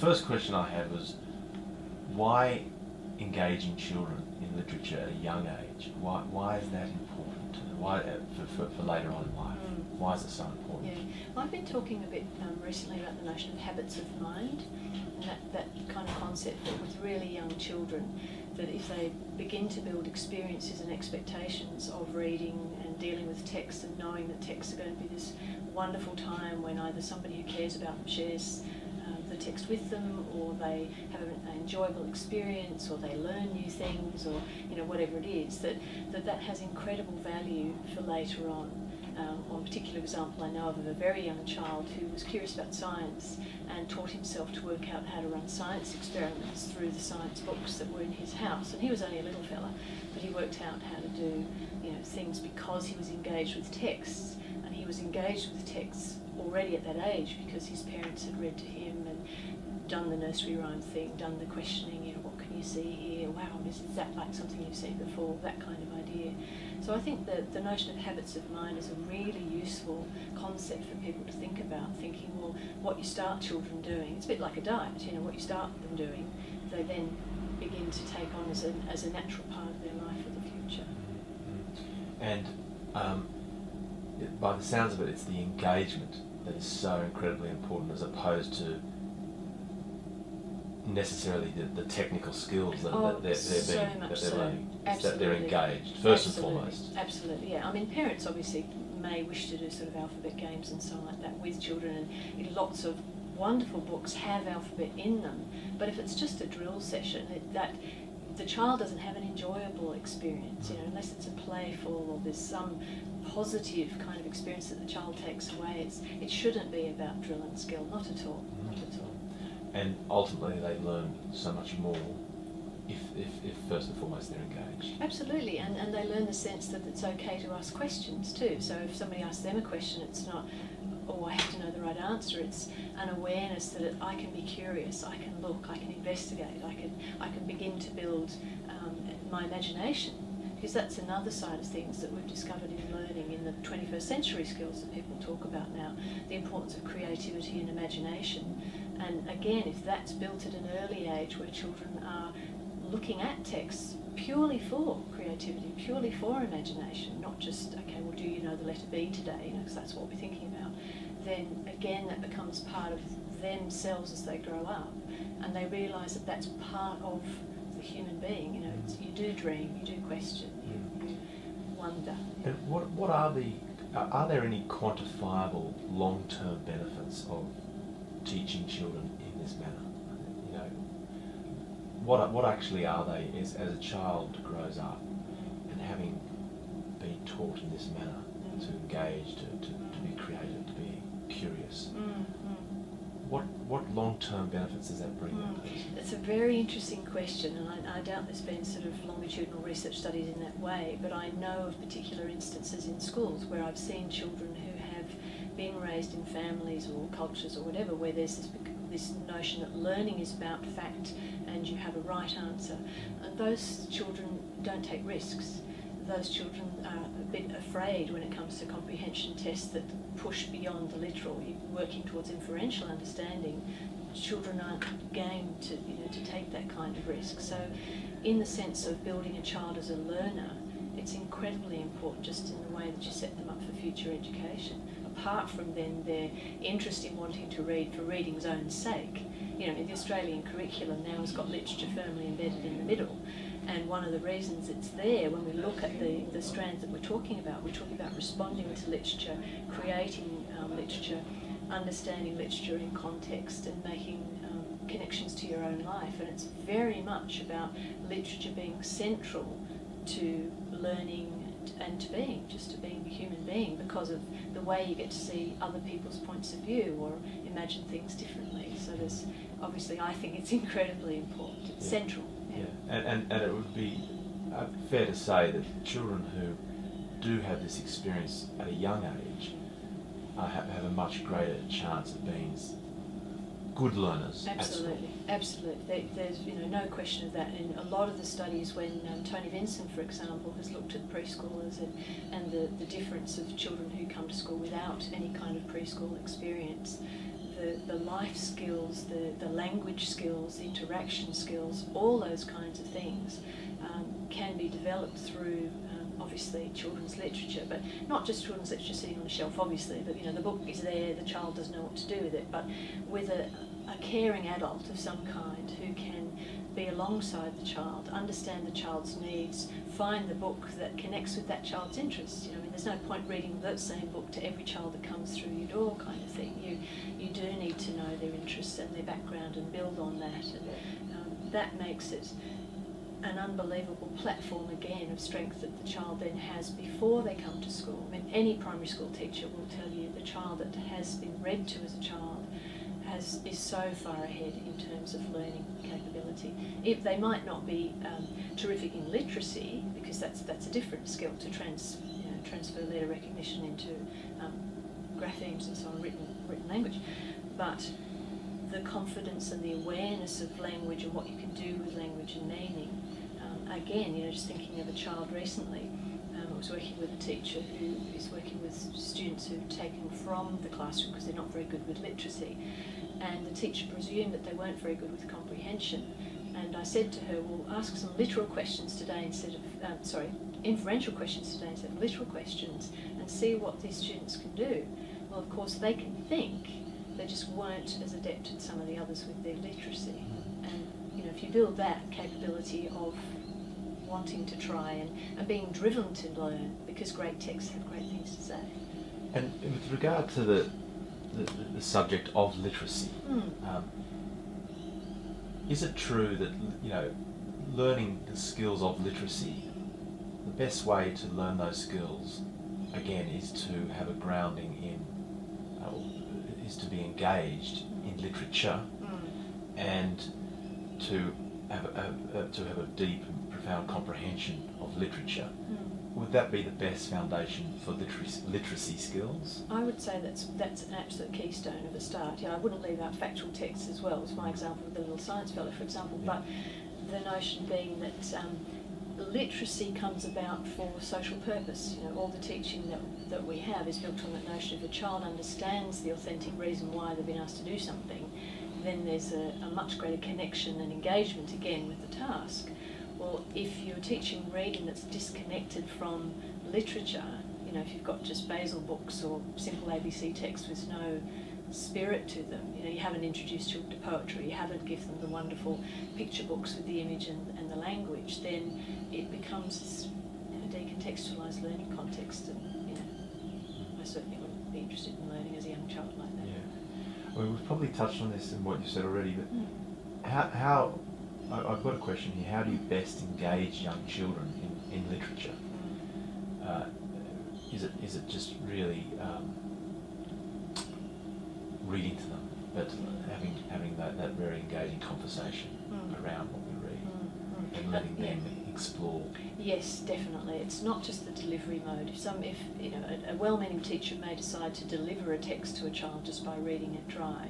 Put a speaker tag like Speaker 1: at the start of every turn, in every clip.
Speaker 1: first question I had was, why engaging children in literature at a young age? Why is that important? Why for later on in life? Why is it so important?
Speaker 2: Yeah, well, I've been talking a bit recently about the notion of habits of mind, and that kind of concept that with really young children, that if they begin to build experiences and expectations of reading and dealing with text and knowing that texts are going to be this wonderful time when either somebody who cares about them shares the text with them, or they have an enjoyable experience, or they learn new things, or whatever it is, that has incredible value for later on. One particular example I know of a very young child who was curious about science and taught himself to work out how to run science experiments through the science books that were in his house. And he was only a little fella, but he worked out how to do things because he was engaged with texts. And he was engaged with texts already at that age because his parents had read to him and done the nursery rhyme thing, done the questioning, what can you see here? Wow, is that like something you've seen before? That kind of idea. So I think that the notion of habits of mind is a really useful concept for people to think about, thinking, well, what you start children doing, it's a bit like a diet, what you start them doing, they then begin to take on as a natural part of their life for the future.
Speaker 1: And by the sounds of it, it's the engagement that is so incredibly important, as opposed to necessarily the technical skills that they're learning. That they're engaged first and foremost.
Speaker 2: Absolutely, yeah. I mean, parents obviously may wish to do sort of alphabet games and so on like that with children, and lots of wonderful books have alphabet in them. But if it's just a drill session, that the child doesn't have an enjoyable experience, unless it's a playful or there's some positive kind of experience that the child takes away. It shouldn't be about drill and skill, not at all, not at all.
Speaker 1: And ultimately they learn so much more if first and foremost they're engaged.
Speaker 2: Absolutely, and they learn the sense that it's okay to ask questions too. So if somebody asks them a question, it's not, oh, I have to know the right answer. It's an awareness that I can be curious, I can look, I can investigate, I can begin to build my imagination. Because that's another side of things that we've discovered in learning in the 21st century skills that people talk about now, the importance of creativity and imagination. And again, if that's built at an early age where children are looking at texts purely for creativity, purely for imagination, not just, okay, well, do you know the letter B today, because that's what we're thinking about, then again that becomes part of themselves as they grow up, and they realise that that's part of the human being. You do dream, you do question, you wonder.
Speaker 1: And what are there any quantifiable long-term benefits of teaching children in this manner? What actually are they as a child grows up and having been taught in this manner to engage, to be creative, to be curious? What long-term benefits does that bring that person?
Speaker 2: It's a very interesting question, and I doubt there's been sort of longitudinal research studies in that way, but I know of particular instances in schools where I've seen children who have been raised in families or cultures or whatever where there's this notion that learning is about fact and you have a right answer, and those children don't take risks. Those children are a bit afraid when it comes to comprehension tests that push beyond the literal. You're working towards inferential understanding. Children aren't game to take that kind of risk. So in the sense of building a child as a learner, it's incredibly important just in the way that you set them up for future education. Apart from then their interest in wanting to read for reading's own sake. The Australian curriculum now has got literature firmly embedded in the middle. And one of the reasons it's there, when we look at the strands that we're talking about responding to literature, creating literature, understanding literature in context and making connections to your own life. And it's very much about literature being central to learning and to being a human being, because of the way you get to see other people's points of view or imagine things differently. So there's obviously, I think it's incredibly important. It's central.
Speaker 1: Yeah. And it would be fair to say that children who do have this experience at a young age have a much greater chance of being good learners.
Speaker 2: Absolutely, absolutely. There's no question of that. In a lot of the studies, when Tony Vinson, for example, has looked at preschoolers and the difference of children who come to school without any kind of preschool experience, the life skills, the language skills, the interaction skills, all those kinds of things can be developed through obviously children's literature, but not just children's literature sitting on a shelf, obviously, but the book is there, the child doesn't know what to do with it, but with a caring adult of some kind who can be alongside the child, understand the child's needs, find the book that connects with that child's interests. There's no point reading that same book to every child that comes through your door, kind of thing. You do need to know their interests and their background and build on that, and that makes it an unbelievable platform again of strength that the child then has before they come to school. Any primary school teacher will tell you the child that has been read to as a child is so far ahead in terms of learning capability. If they might not be terrific in literacy, because that's a different skill to transfer letter recognition into graphemes and so on, written language, but the confidence and the awareness of language and what you can do with language and meaning. Again, just thinking of a child recently, I was working with a teacher who is working with students who've taken from the classroom because they're not very good with literacy, and the teacher presumed that they weren't very good with comprehension. And I said to her, well, ask some literal questions today instead of, inferential questions today instead of literal questions, and see what these students can do. Well, of course, they can think, they just weren't as adept as some of the others with their literacy. And if you build that capability of wanting to try and being driven to learn, because great texts have great things to say.
Speaker 1: And with regard to the subject of literacy, is it true that learning the skills of literacy, the best way to learn those skills again is to have a grounding in is to be engaged in literature and to have a deep and profound comprehension of literature? Would that be the best foundation for literacy skills?
Speaker 2: I would say that's an absolute keystone of a start. I wouldn't leave out factual texts as well, as my example with the little science fellow, for example, but the notion being that literacy comes about for social purpose. All the teaching that we have is built on that notion if a child understands the authentic reason why they've been asked to do something, then there's a much greater connection and engagement again with the task. Well, if you're teaching reading that's disconnected from literature, if you've got just Basil books or simple ABC text with no spirit to them, you haven't introduced children to poetry, you haven't given them the wonderful picture books with the image and the language, then it becomes a decontextualised learning context, and I certainly wouldn't be interested in learning as a young child like that.
Speaker 1: Yeah, well, we've probably touched on this in what you said already, but how I've got a question here. How do you best engage young children in literature? Is it just really reading to them, but having that very engaging conversation around what we read and letting them explore?
Speaker 2: Yes, definitely. It's not just the delivery mode. If a well-meaning teacher may decide to deliver a text to a child just by reading it dry,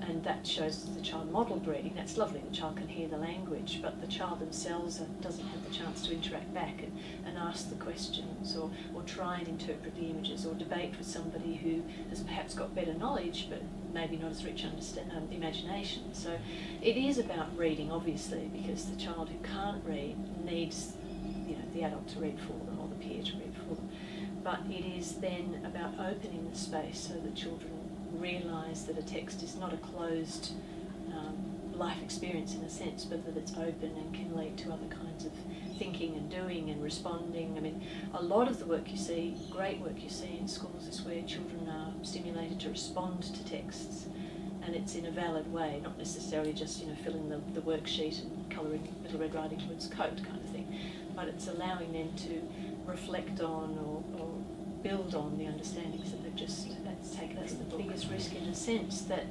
Speaker 2: and that shows the child modelled reading, that's lovely. The child can hear the language, but the child themselves doesn't have the chance to interact back and ask the questions or try and interpret the images or debate with somebody who has perhaps got better knowledge but maybe not as rich imagination. So it is about reading, obviously, because the child who can't read needs the adult to read for them or the peer to read for them. But it is then about opening the space so that children realise that a text is not a closed life experience in a sense, but that it's open and can lead to other kinds of thinking and doing and responding. A lot of the work you see, great work you see in schools, is where children are stimulated to respond to texts, and it's in a valid way, not necessarily just filling the worksheet and colouring Little Red Riding Hood's coat kind of thing, but it's allowing them to reflect on or build on the understandings that they've just taken. That's the biggest risk, in a sense, that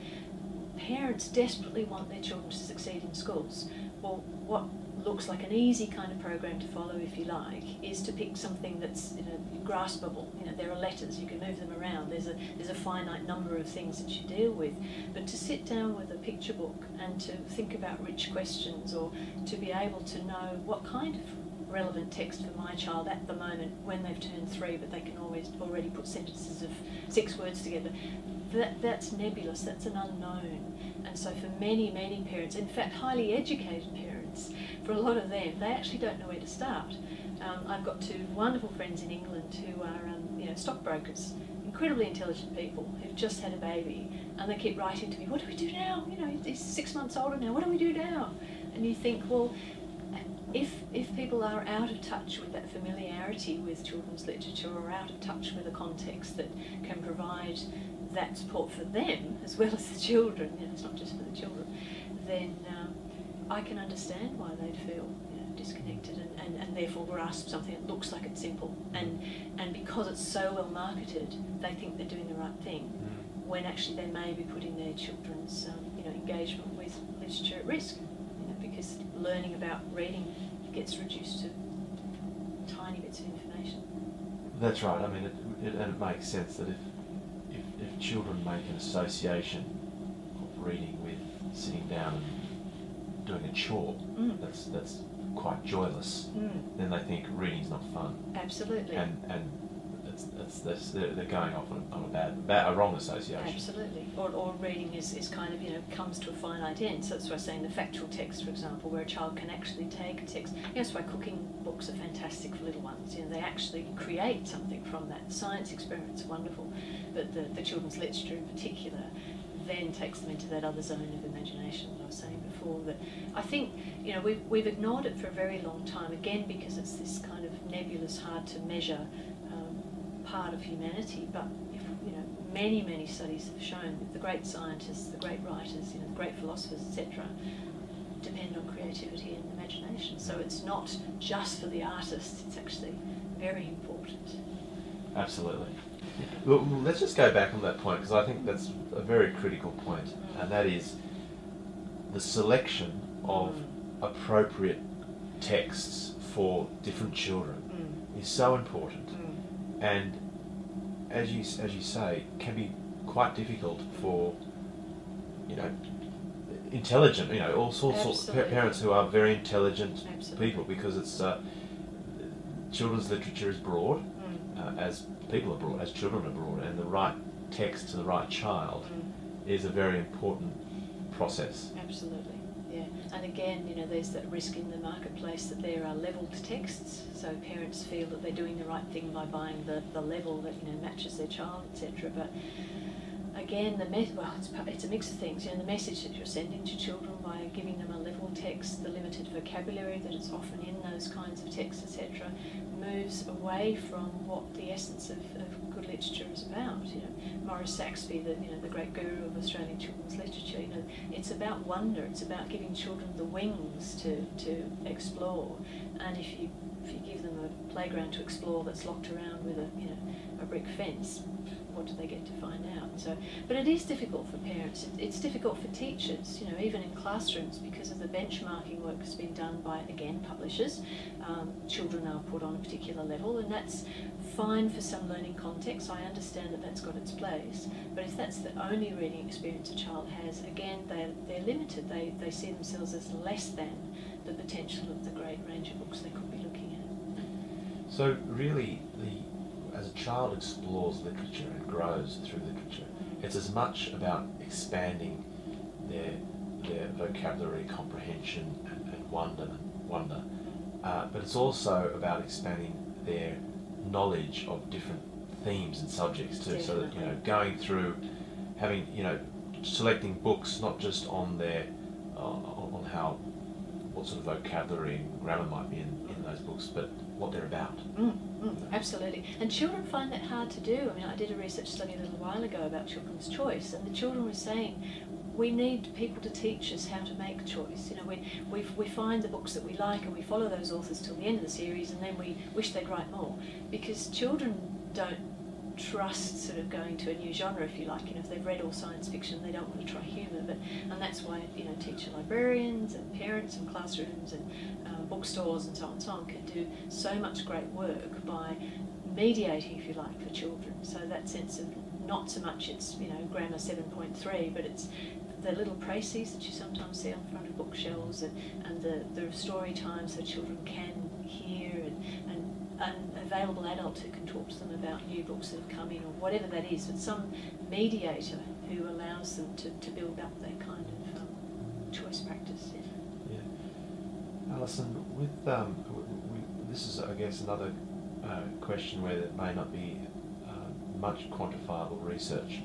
Speaker 2: parents desperately want their children to succeed in schools. Well, what looks like an easy kind of program to follow, if you like, is to pick something that's graspable. There are letters, you can move them around. There's a finite number of things that you deal with. But to sit down with a picture book and to think about rich questions, or to be able to know what kind of relevant text for my child at the moment when they've turned 3, but they can already put sentences of 6 words together. That's nebulous, that's an unknown. And so for many, many parents, in fact highly educated parents, for a lot of them, they actually don't know where to start. I've got 2 wonderful friends in England who are stockbrokers, incredibly intelligent people who've just had a baby, and they keep writing to me, what do we do now? He's 6 months older now, what do we do now? And you think, well, if people are out of touch with that familiarity with children's literature, or out of touch with a context that can provide that support for them as well as the children, it's not just for the children, then I can understand why they'd feel disconnected and therefore grasp something that looks like it's simple. And because it's so well marketed, they think they're doing the right thing, when actually they may be putting their children's engagement with literature at risk, because learning about reading gets reduced to tiny bits of information.
Speaker 1: That's right. I mean, it makes sense that if children make an association of reading with sitting down and doing a chore, that's quite joyless, then they think reading's not fun.
Speaker 2: Absolutely.
Speaker 1: And they're going off on a wrong association.
Speaker 2: Absolutely. Or reading is kind of, comes to a finite end. So that's why I'm saying the factual text, for example, where a child can actually take a text. That's why cooking books are fantastic for little ones. They actually create something from that. The science experiments are wonderful, but the children's literature in particular then takes them into that other zone of imagination that I was saying before. That I think, we've ignored it for a very long time, again because it's this kind of nebulous, hard to measure part of humanity. But many studies have shown that the great scientists, the great writers, the great philosophers, etc., depend on creativity and imagination. So it's not just for the artists, it's actually very important.
Speaker 1: Absolutely. Well, let's just go back on that point, because I think that's a very critical point, and that is the selection of appropriate texts for different children is so important, and as you say, can be quite difficult for intelligent, all sorts of parents who are very intelligent people, because it's children's literature is broad, as people are broad, as children are broad, and the right text to the right child is a very important process.
Speaker 2: Absolutely, yeah. And again, there's that risk in the marketplace that there are levelled texts, so parents feel that they're doing the right thing by buying the level that matches their child, etc. But again, it's a mix of things. The message that you're sending to children by giving them a level text, the limited vocabulary that is often in those kinds of texts, etc., moves away from what the essence of good literature is about. Maurice Saxby, the great guru of Australian children's literature, it's about wonder. It's about giving children the wings to explore. And if you give them a playground to explore that's locked around with a brick fence, what do they get to find out? So, but it is difficult for parents. It's difficult for teachers, even in classrooms, because of the benchmarking work that's been done by, again, publishers. Children are put on a particular level, and that's fine for some learning contexts. I understand that that's got its place. But if that's the only reading experience a child has, again, they're limited. They see themselves as less than the potential of the great range of books they could be looking at.
Speaker 1: So really, as a child explores literature and grows through literature, it's as much about expanding their vocabulary, comprehension, and wonder, but it's also about expanding their knowledge of different themes and subjects too.
Speaker 2: Definitely.
Speaker 1: So that going through, having selecting books not just on their on how what sort of vocabulary and grammar might be in those books, but what they're about.
Speaker 2: Absolutely. And children find that hard to do. I did a research study a little while ago about children's choice, and the children were saying, we need people to teach us how to make choice. We find the books that we like and we follow those authors till the end of the series, and then we wish they'd write more, because children don't trust sort of going to a new genre, if you like. If they've read all science fiction, they don't want to try humour, and that's why teacher librarians and parents and classrooms and bookstores and so on can do so much great work by mediating, if you like, for children. So that sense of not so much it's grammar 7.3, but it's the little précis that you sometimes see on front of bookshelves, and the story time so children can hear, and available adults who can talk to them about new books that have come in, or whatever that is, but some mediator who allows them to build up that kind of choice practice.
Speaker 1: Yeah. Alyson, with this is, I guess, another question where there may not be much quantifiable research.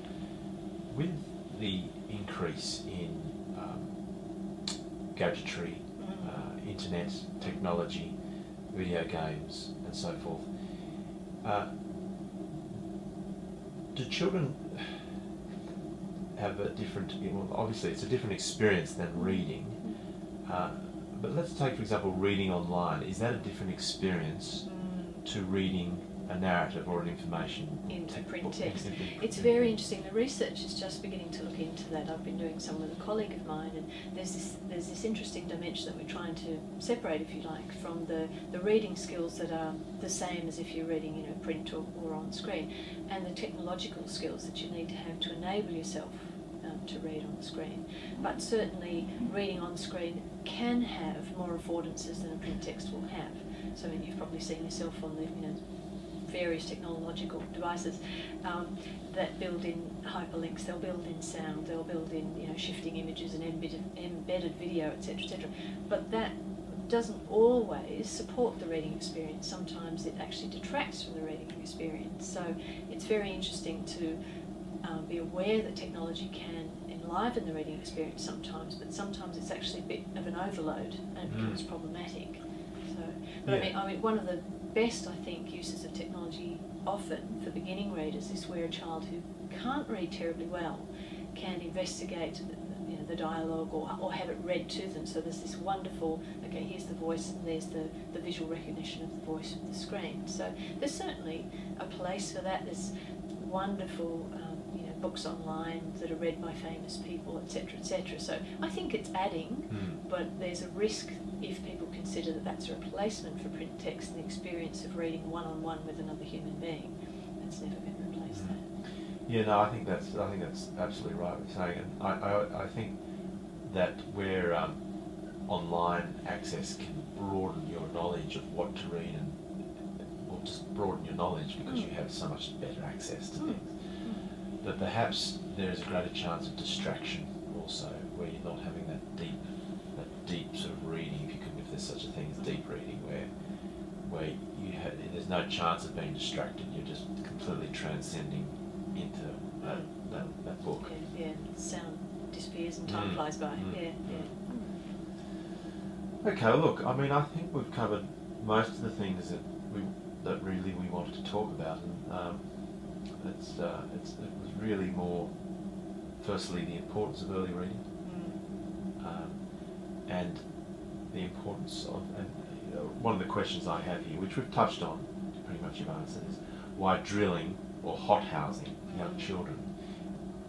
Speaker 1: With the increase in gadgetry, internet technology, video games and so forth, do children have a different, well, obviously it's a different experience than reading, but let's take, for example, reading online. Is that a different experience to reading a narrative or an information
Speaker 2: into print text? It's very interesting. The research is just beginning to look into that. I've been doing some with a colleague of mine, and there's this interesting dimension that we're trying to separate, if you like, from the reading skills that are the same as if you're reading print or on screen, and the technological skills that you need to have to enable yourself to read on the screen. But certainly reading on screen can have more affordances than a print text will have. So you've probably seen yourself on the various technological devices that build in hyperlinks, they'll build in sound, they'll build in shifting images and embedded video, etc., etc. But that doesn't always support the reading experience. Sometimes it actually detracts from the reading experience. So it's very interesting to be aware that technology can enliven the reading experience sometimes, but sometimes it's actually a bit of an overload and it becomes problematic. So, but yeah. I mean, one of the best, I think, uses of technology often for beginning readers is where a child who can't read terribly well can investigate the dialogue or have it read to them. So there's this wonderful, okay, here's the voice and there's the visual recognition of the voice of the screen. So there's certainly a place for that. There's wonderful books online that are read by famous people, etc., etc. So I think it's adding, but there's a risk if people consider that that's a replacement for print text and the experience of reading one-on-one with another human being. That's never going to replace that.
Speaker 1: Yeah, no, I think that's absolutely right what you're saying, and I think that where online access can broaden your knowledge of what to read or just broaden your knowledge because you have so much better access to things. But perhaps there is a greater chance of distraction also, where you're not having that deep sort of reading, if there's such a thing as deep reading, where there's no chance of being distracted. You're just completely transcending into that book.
Speaker 2: Yeah. Sound disappears and time flies by. Yeah.
Speaker 1: Okay, look, I mean, I think we've covered most of the things that really we wanted to talk about, and it was really more, firstly, the importance of early reading, and the importance of, one of the questions I have here, which we've touched on, pretty much you've answered, is why drilling or hothousing young children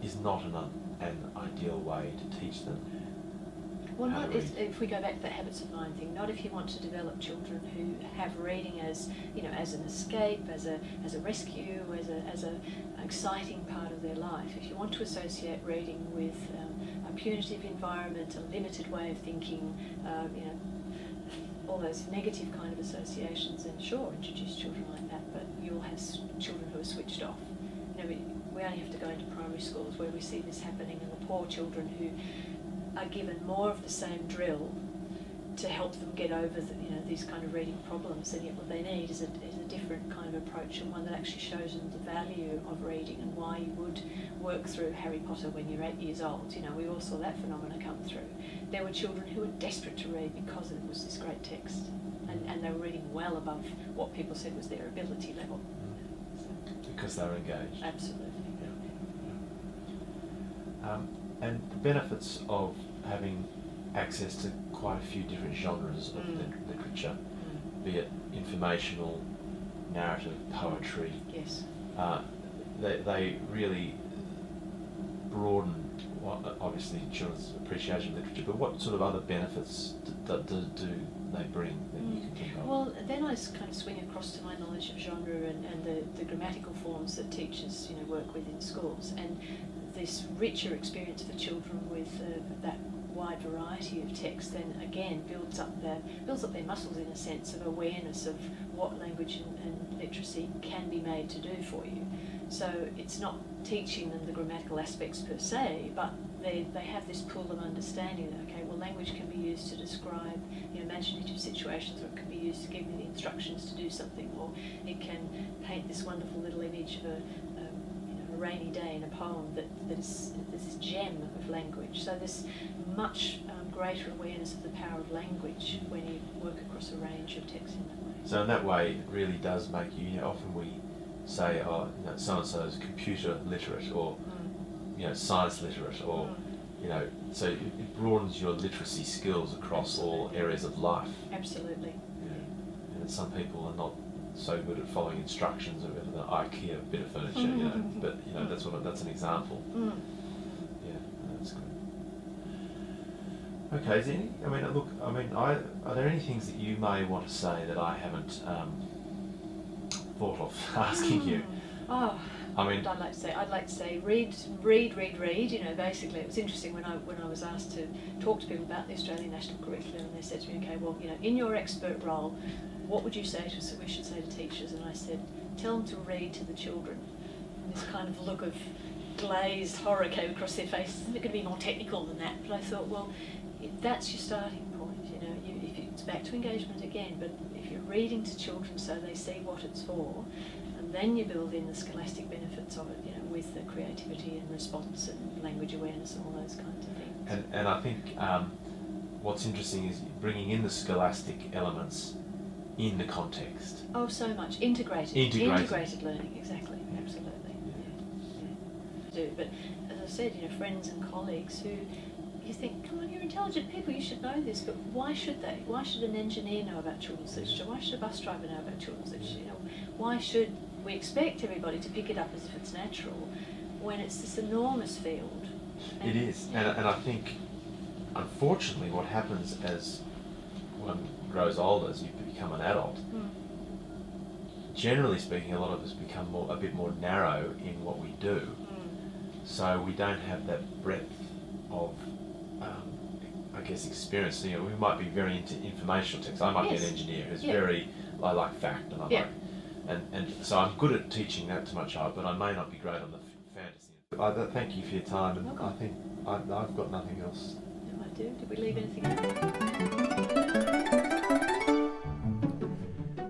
Speaker 1: is not an ideal way to teach them.
Speaker 2: Well, not if we go back to that habits of mind thing. Not if you want to develop children who have reading as as an escape, as a rescue, as a exciting part of their life. If you want to associate reading with a punitive environment, a limited way of thinking, all those negative kind of associations, then sure, introduce children like that. But you'll have children who are switched off. We only have to go into primary schools where we see this happening, and the poor children who are given more of the same drill to help them get over these kind of reading problems, and yet what they need is a different kind of approach, and one that actually shows them the value of reading and why you would work through Harry Potter when you're 8 years old. We all saw that phenomena come through. There were children who were desperate to read because it was this great text, and they were reading well above what people said was their ability level.
Speaker 1: Because they were engaged.
Speaker 2: Absolutely.
Speaker 1: And the benefits of having access to quite a few different genres of literature, be it informational, narrative, poetry.
Speaker 2: Yes.
Speaker 1: they really broaden obviously children's appreciation of literature, but what sort of other benefits do they bring that you can think of?
Speaker 2: Well, then I kind of swing across to my knowledge of genre and the grammatical forms that teachers work with in schools, and this richer experience for children with that wide variety of text then again builds up their muscles in a sense of awareness of what language and literacy can be made to do for you. So it's not teaching them the grammatical aspects per se, but they have this pool of understanding that, okay, well, language can be used to describe imaginative situations, or it can be used to give me the instructions to do something, or it can paint this wonderful little image of a rainy day in a poem that is this gem of language. So there's much greater awareness of the power of language when you work across a range of texts in that way.
Speaker 1: So in that way, it really does make you, often we say, so-and-so is computer literate, or science literate, or so it broadens your literacy skills across all areas of life.
Speaker 2: Absolutely.
Speaker 1: And some people are not so good at following instructions of an IKEA bit of furniture, but that's an example. Yeah, that's good. Okay, is there any, are there any things that you may want to say that I haven't thought of asking you?
Speaker 2: I'd like to say read. Basically, it was interesting when I was asked to talk to people about the Australian National Curriculum, and they said to me, okay, well, in your expert role, what would you say we should say to teachers? And I said, tell them to read to the children. And this kind of look of glazed horror came across their faces. Isn't it going to be more technical than that? But I thought, well, that's your starting point. It's back to engagement again, but if you're reading to children so they see what it's for, and then you build in the scholastic benefits of it, with the creativity and response and language awareness and all those kinds of things.
Speaker 1: And I think what's interesting is bringing in the scholastic elements in the context.
Speaker 2: Oh, so much. Integrated learning, exactly, absolutely. Yeah. But as I said, friends and colleagues who you think, come on, you're intelligent people, you should know this, but why should they? Why should an engineer know about children's literature? Why should a bus driver know about children's literature? Why should we expect everybody to pick it up as if it's natural when it's this enormous field?
Speaker 1: It is, and I think, unfortunately, what happens as one grows older, as you become an adult, generally speaking, a lot of us become a bit more narrow in what we do. So we don't have that breadth of, experience. We might be very into informational text. I might be an engineer who's I like fact, and I like, and so I'm good at teaching that to my child, but I may not be great on the fantasy. Thank you for your time, and I think I've got nothing else.
Speaker 2: No, I do. Did we leave anything out?